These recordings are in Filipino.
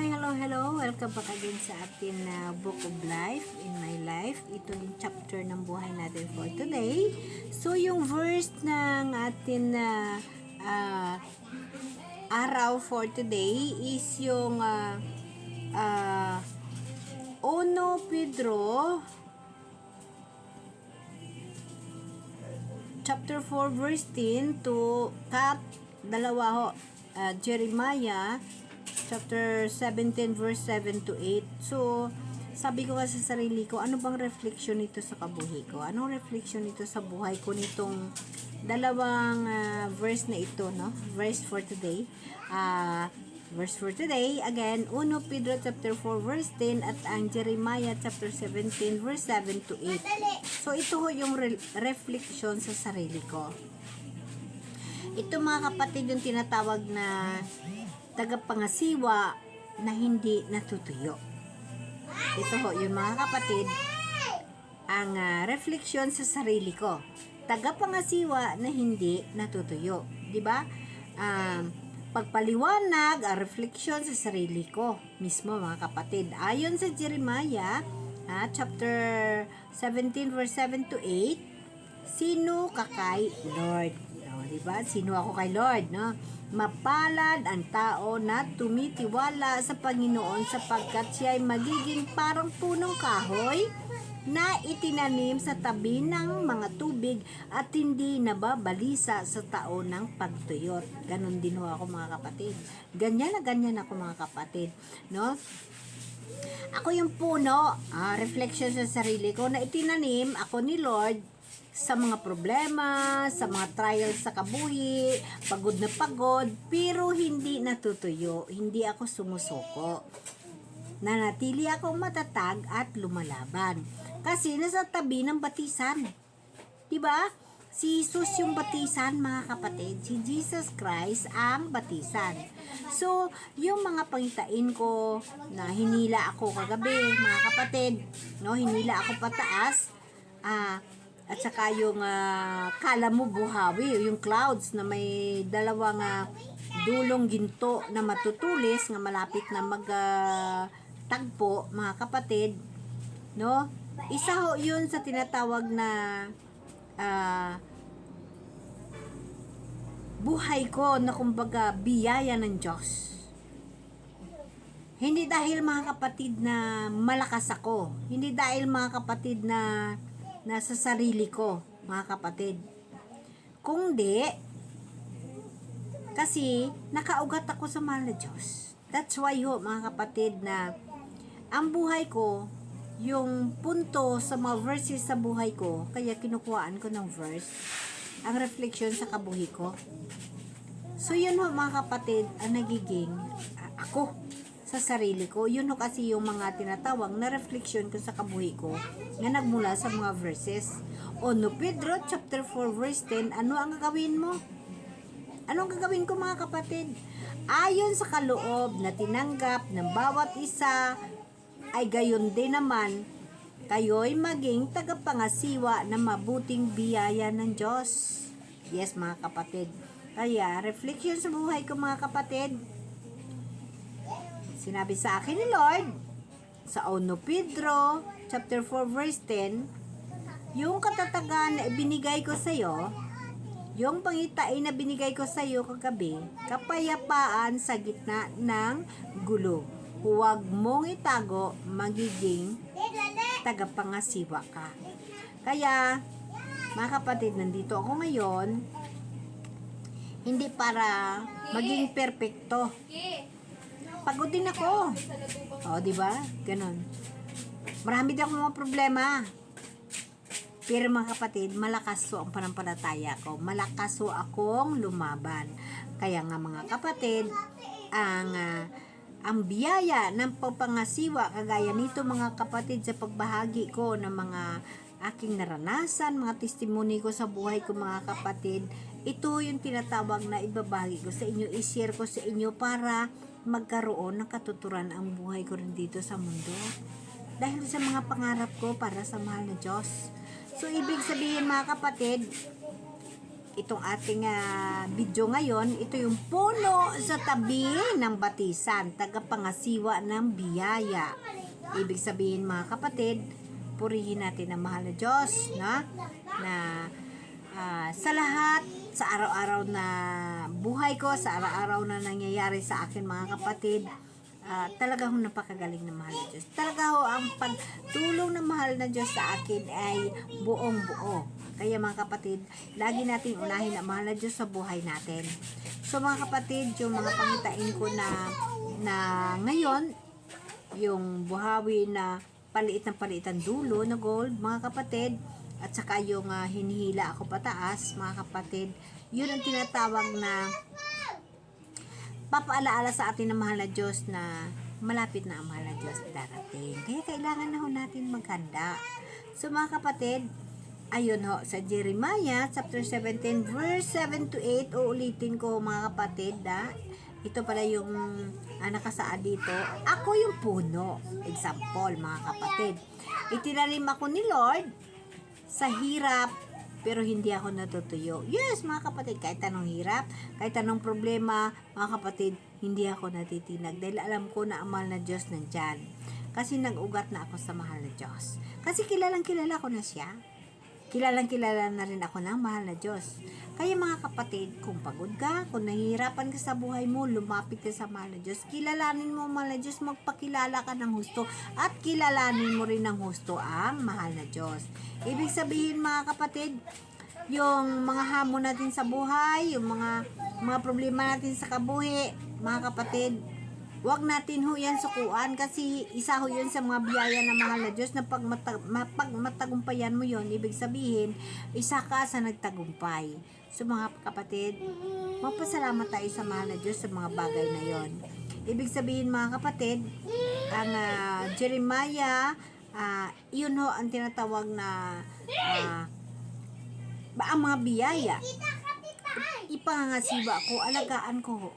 Hi! Hello, hello! Welcome back again sa atin na Book of Life, In My Life. Ito yung chapter ng buhay natin for today. So, yung verse ng atin na araw for today is yung 1 Pedro chapter 4 verse 10 to dalawa Jeremiah chapter 17 verse 7 to 8. So, sabi ko kasi sa sarili ko, ano bang reflection nito sa kabuhay ko? Anong reflection nito sa buhay ko nitong dalawang verse na ito, no? Verse for today. Verse for today, again, 1 Pedro chapter 4 verse 10 at ang Jeremiah chapter 17 verse 7 to 8. So, ito ho yung reflection sa sarili ko. Ito mga kapatid yung tinatawag na tagapangasiwa na hindi natutuyo. Ito ho yung mga kapatid ang refleksyon sa sarili ko. Tagapangasiwa na hindi natutuyo. Diba? Pagpaliwanag ang refleksyon sa sarili ko mismo mga kapatid. Ayon sa Jeremiah chapter 17 verse 7 to 8, sino ka kay Lord? No, diba? Sino ako kay Lord? No? Mapalad ang tao na tumitiwala sa Panginoon sapagkat siya ay magiging parang punong kahoy na itinanim sa tabi ng mga tubig at hindi nababalisa sa taon ng pagtuyot. Ganon din ho ako mga kapatid. Ganyan na ganyan ako mga kapatid. No? Ako yung puno, reflection sa sarili ko na itinanim ako ni Lord sa mga problema, sa mga trials sa kabuhi, pagod na pagod, pero hindi natutuyo, hindi ako sumusuko. Nanatili akong matatag at lumalaban. Kasi nasa tabi ng batisan. Diba? Si Jesus yung batisan mga kapatid. Si Jesus Christ ang batisan. So, yung mga pangitain ko na hinila ako kagabi, mga kapatid, no, hinila ako pataas, at saka yung kala mo buhawi, yung clouds na may dalawang dulong ginto na matutulis nga malapit na magtagpo, mga kapatid, no? Isa ho yun sa tinatawag na buhay ko na kumbaga biyaya ng Diyos. Hindi dahil mga kapatid na malakas ako, hindi dahil mga kapatid na nasa sarili ko, mga kapatid. Kung di, kasi nakaugat ako sa mahal na Diyos. That's why ho, mga kapatid, na ang buhay ko, yung punto sa mga verses sa buhay ko, kaya kinukuhaan ko ng verse, ang reflection sa kabuhay ko. So yun ho, mga kapatid, ang nagiging ako sa sarili ko. Yun ho kasi yung mga tinatawag na reflection ko sa kabuhay ko na nagmula sa mga verses. 1 Pedro chapter 4 verse 10, ano ang gagawin mo? Anong gagawin ko mga kapatid? Ayon sa kaloob na tinanggap ng bawat isa, ay gayon din naman, kayo'y maging tagapangasiwa ng mabuting biyaya ng Diyos. Yes mga kapatid. Kaya, reflection sa buhay ko mga kapatid, sinabi sa akin ni Lord sa 1 Pedro chapter 4 verse 10, yung katatagan na ibinigay ko sa iyo, yung pangitain na binigay ko sa iyo kagabi, kapayapaan sa gitna ng gulo. Huwag mong itago, magiging tagapangasiwa ka. Kaya, mga kapatid, nandito ako ngayon, hindi para maging perpekto. Pagod din ako. O, diba? Ganon. Marami din akong mga problema. Pero mga kapatid, malakas so ang panampalataya ko. Malakas so akong lumaban. Kaya nga mga kapatid, ang biyaya ng pagpangasiwa, kagaya nito mga kapatid sa pagbahagi ko ng mga aking naranasan, mga testimony ko sa buhay ko mga kapatid, ito yung tinatawag na ibabahagi ko sa inyo, i-share ko sa inyo para magkaroon ng katuturan ang buhay ko rin dito sa mundo. Dahil sa mga pangarap ko para sa mahal na Diyos. So, ibig sabihin mga kapatid, itong ating video ngayon, ito yung puno sa tabi ng batisan, tagapangasiwa ng biyaya. Ibig sabihin mga kapatid, purihin natin ang mahal na Diyos, na sa lahat, sa araw-araw na buhay ko, sa araw-araw na nangyayari sa akin mga kapatid, talaga ho napakagaling na mahal na Diyos. Talaga ho ang pagtulong ng mahal na Diyos sa akin ay buong buo. Kaya mga kapatid, lagi nating unahin ang mahal na Diyos sa buhay natin. So mga kapatid, yung mga pangitain ko na ngayon, yung buhawi na palitan dulo na gold, mga kapatid, at saka yung hinihila ako pataas, mga kapatid, yun ang tinatawag na papaalaala sa atin ng mahal na Diyos na malapit na ang mahal na Diyos darating. Kaya kailangan na ho natin maghanda. So mga kapatid, ayun ho, sa Jeremiah chapter 17 verse 7 to 8, uulitin ko mga kapatid, ito pala yung nakasaad dito. Ako yung puno. Example mga kapatid. Itinanim ako ni Lord sa hirap, pero hindi ako natutuyo. Yes, mga kapatid, kahit anong hirap, kahit anong problema, mga kapatid, hindi ako natitinag. Dahil alam ko na ang mahal na Diyos nandyan. Kasi nag-ugat na ako sa mahal na Diyos. Kasi kilalang kilala ko na siya. Kilalang kilala na rin ako ng mahal na Diyos. Kaya mga kapatid, kung pagod ka, kung nahihirapan ka sa buhay mo, lumapit ka sa mahal na Diyos. Kilalanin mo mahal na Diyos, magpakilala ka ng husto, at kilalanin mo rin ng husto ang mahal na Diyos. Ibig sabihin mga kapatid, yung mga hamon natin sa buhay, yung mga problema natin sa kabuhi, mga kapatid, wag natin ho yan sukuan, kasi isa ho yun sa mga biyaya ng mahal na Diyos na pag matagumpayan mo yon, ibig sabihin, isa ka sa nagtagumpay. So mga kapatid, magpasalamat tayo sa mahal na Diyos sa mga bagay na yon. Ibig sabihin mga kapatid, ang Jeremiah, yun ho ang tinatawag na ang mga biyaya. Ipangangasiwa ko, alagaan ko ho,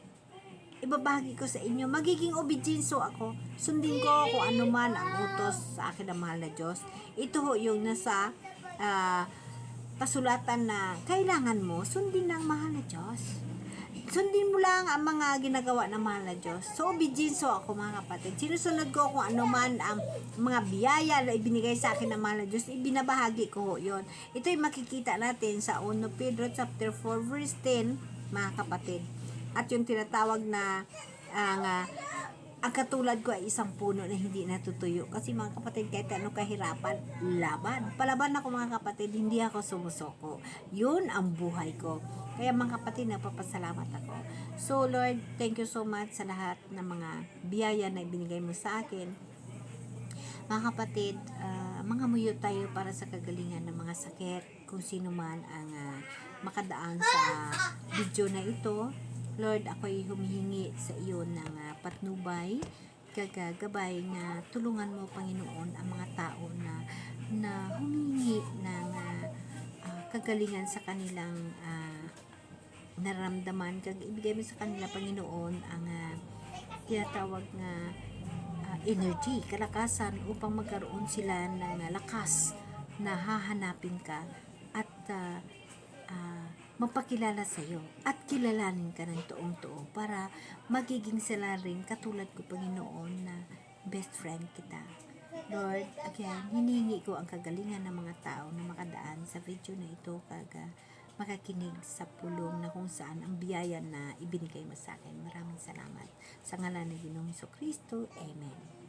ibabahagi ko sa inyo, magiging obedyenso ako, sundin ko kung ano man ang utos sa akin ng mahal na Diyos. Ito ho yung nasa kasulatan na kailangan mo sundin ng mahal na Diyos. Sundin mo lang ang mga ginagawa ng mahal na Diyos. So obedyenso ako mga kapatid, sinusunod ko kung ano man ang mga biyaya na ibinigay sa akin ng mahal na Diyos, ibinabahagi ko ho yun. Ito yung makikita natin sa 1 Pedro chapter 4 verse 10 mga kapatid. At yung tinatawag na ang katulad ko ay isang puno na hindi natutuyo. Kasi mga kapatid, kahit anong kahirapan, palaban ako mga kapatid, hindi ako sumusoko. Yun ang buhay ko. Kaya mga kapatid, nagpapasalamat ako. So Lord, thank you so much sa lahat ng mga biyaya na ibinigay mo sa akin. Mga kapatid, mga muyo tayo para sa kagalingan ng mga sakit, kung sino man ang makadaan sa video na ito. Lord, ako'y humihingi sa iyo ng patnubay, gagabay na tulungan mo, Panginoon, ang mga tao na humihingi ng kagalingan sa kanilang nararamdaman. Ibigay mo sa kanila, Panginoon, ang tinatawag na energy, kalakasan, upang magkaroon sila ng lakas na hahanapin ka at magpakilala sa iyo at kilalanin ka ng tuong-tuo para magiging sila rin katulad ko, Panginoon, na best friend kita. Lord, again, hinihingi ko ang kagalingan ng mga tao na makadaan sa video na ito, makakinig sa pulong na kung saan ang biyaya na ibinigay mo sa akin. Maraming salamat. Sa ngalan ng Ginoong Hesus Kristo, Amen.